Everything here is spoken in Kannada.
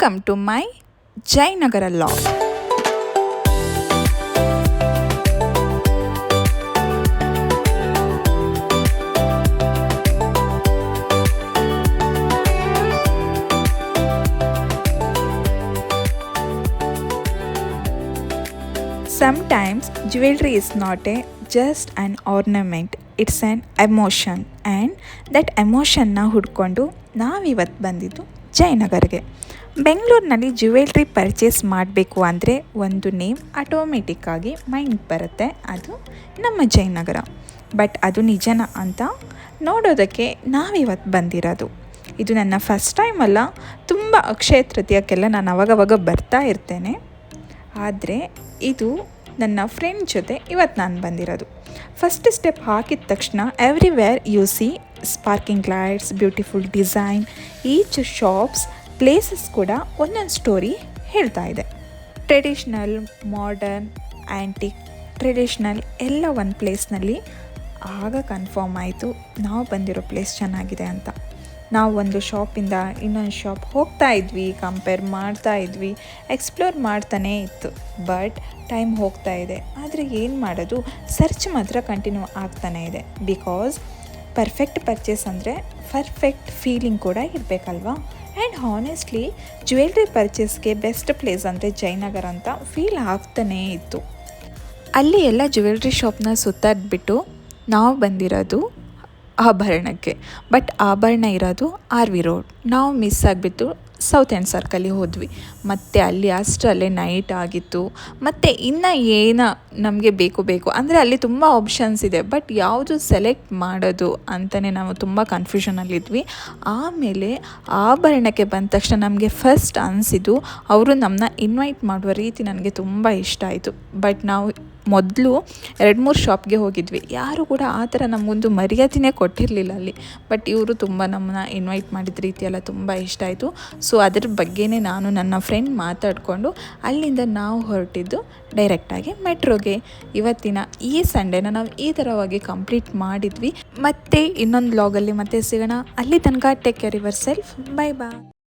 Welcome to my Jayanagara log. Sometimes jewelry is not just an ornament, it's an emotion, and that emotion ಹುಡ್ಕೊಂಡು ನಾವಿವತ್ತು ಬಂದಿದ್ದು ಜಯನಗರ್ಗೆ. ಬೆಂಗಳೂರಿನಲ್ಲಿ ಜ್ಯುವೆಲ್ರಿ ಪರ್ಚೇಸ್ ಮಾಡಬೇಕು ಅಂದರೆ ಒಂದು ನೇಮ್ ಆಟೋಮೆಟಿಕ್ಕಾಗಿ ಮೈಂಡ್ ಬರುತ್ತೆ, ಅದು ನಮ್ಮ ಜಯನಗರ. ಬಟ್ ಅದು ನಿಜನ ಅಂತ ನೋಡೋದಕ್ಕೆ ನಾವಿವತ್ತು ಬಂದಿರೋದು. ಇದು ನನ್ನ ಫಸ್ಟ್ ಟೈಮ್ ಅಲ್ಲ, ತುಂಬ ಅಕ್ಷಯ ತೃತೀಯಕ್ಕೆಲ್ಲ ನಾನು ಅವಾಗವಾಗ ಬರ್ತಾ ಇರ್ತೇನೆ. ಆದರೆ ಇದು ನನ್ನ ಫ್ರೆಂಡ್ ಜೊತೆ ಇವತ್ತು ನಾನು ಬಂದಿರೋದು. ಫಸ್ಟ್ ಸ್ಟೆಪ್ ಹಾಕಿದ ತಕ್ಷಣ everywhere U C sparking lights, beautiful design. Each shops places ಕೂಡ ಒಂದೊಂದು ಸ್ಟೋರಿ ಹೇಳ್ತಾ ಇದೆ. ಟ್ರೆಡಿಷ್ನಲ್, ಮಾಡರ್ನ್, ಆ್ಯಂಟಿಕ್, ಟ್ರೆಡಿಷ್ನಲ್ ಎಲ್ಲ ಒಂದು ಪ್ಲೇಸ್ನಲ್ಲಿ ಆಗ ಕನ್ಫರ್ಮ್ ಆಯಿತು ನಾವು ಬಂದಿರೋ ಪ್ಲೇಸ್ ಚೆನ್ನಾಗಿದೆ ಅಂತ. ನಾವು ಒಂದು ಶಾಪಿಂದ ಇನ್ನೊಂದು ಶಾಪ್ ಹೋಗ್ತಾ ಇದ್ವಿ, ಕಂಪೇರ್ ಮಾಡ್ತಾ ಇದ್ವಿ, ಎಕ್ಸ್ಪ್ಲೋರ್ ಮಾಡ್ತಾನೇ ಇತ್ತು. ಬಟ್ ಟೈಮ್ ಹೋಗ್ತಾ ಇದೆ, ಆದರೆ ಏನು ಮಾಡೋದು, ಸರ್ಚ್ ಮಾತ್ರ ಕಂಟಿನ್ಯೂ ಆಗ್ತಾನೇ ಇದೆ. ಬಿಕಾಸ್ ಪರ್ಫೆಕ್ಟ್ ಪರ್ಚೇಸ್ ಅಂದರೆ ಪರ್ಫೆಕ್ಟ್ ಫೀಲಿಂಗ್ ಕೂಡ ಇರಬೇಕಲ್ವಾ. ಆ್ಯಂಡ್ ಹಾನೆಸ್ಟ್ಲಿ ಜ್ಯುವೆಲ್ರಿ ಪರ್ಚೇಸ್ಗೆ ಬೆಸ್ಟ್ ಪ್ಲೇಸ್ ಅಂದರೆ ಜಯನಗರ ಅಂತ ಫೀಲ್ ಆಗ್ತಾನೇ ಇತ್ತು. ಅಲ್ಲಿ ಎಲ್ಲ ಜ್ಯುವೆಲ್ರಿ ಶಾಪ್ನ ಸುತ್ತಾಡ್ಬಿಟ್ಟು ನಾವು ಬಂದಿರೋದು ಆಭರಣಕ್ಕೆ. ಬಟ್ ಆಭರಣ ಇರೋದು RV ರೋಡ್. ನಾವು ಮಿಸ್ ಆಗಿಬಿಟ್ಟು ಸೌತ್ ಎಂಡ್ ಸರ್ಕಲಿಗೆ ಹೋದ್ವಿ. ಮತ್ತು ಅಲ್ಲಿ ಅಷ್ಟರಲ್ಲೇ ನೈಟ್ ಆಗಿತ್ತು. ಮತ್ತು ಇನ್ನು ಏನು ನಮಗೆ ಬೇಕು ಅಂದರೆ ಅಲ್ಲಿ ತುಂಬ ಆಪ್ಷನ್ಸ್ ಇದೆ, ಬಟ್ ಯಾವುದು ಸೆಲೆಕ್ಟ್ ಮಾಡೋದು ಅಂತಲೇ ನಾವು ತುಂಬ ಕನ್ಫ್ಯೂಷನಲ್ಲಿದ್ವಿ. ಆಮೇಲೆ ಆಭರಣಕ್ಕೆ ಬಂದ ತಕ್ಷಣ ನಮಗೆ ಫಸ್ಟ್ ಅನಿಸಿದ್ದು ಅವರು ನಮ್ಮನ್ನ ಇನ್ವೈಟ್ ಮಾಡುವ ರೀತಿ ನನಗೆ ತುಂಬ ಇಷ್ಟ ಆಯಿತು. ಬಟ್ ನಾವು ಮೊದಲು 2-3 ಶಾಪ್ಗೆ ಹೋಗಿದ್ವಿ, ಯಾರು ಕೂಡ ಆ ಥರ ನಮಗೊಂದು ಮರ್ಯಾದೆನೇ ಕೊಟ್ಟಿರಲಿಲ್ಲ ಅಲ್ಲಿ. ಬಟ್ ಇವರು ತುಂಬ ನಮ್ಮನ್ನ ಇನ್ವೈಟ್ ಮಾಡಿದ ರೀತಿ ಎಲ್ಲ ತುಂಬ ಇಷ್ಟ ಆಯಿತು. ಸೊ ಅದ್ರ ಬಗ್ಗೆನೇ ನಾನು ನನ್ನ ಫ್ರೆಂಡ್ ಮಾತಾಡಿಕೊಂಡು ಅಲ್ಲಿಂದ ನಾವು ಹೊರಟಿದ್ದು ಡೈರೆಕ್ಟಾಗಿ ಮೆಟ್ರೋಗೆ. ಇವತ್ತಿನ ಈ ಸಂಡೇನ ನಾವು ಈ ಥರವಾಗಿ ಕಂಪ್ಲೀಟ್ ಮಾಡಿದ್ವಿ. ಮತ್ತು ಇನ್ನೊಂದು ವ್ಲಾಗಲ್ಲಿ ಮತ್ತೆ ಸಿಗೋಣ. ಅಲ್ಲಿ ತನಕ take care yourself. Bye ಬಾಯ್.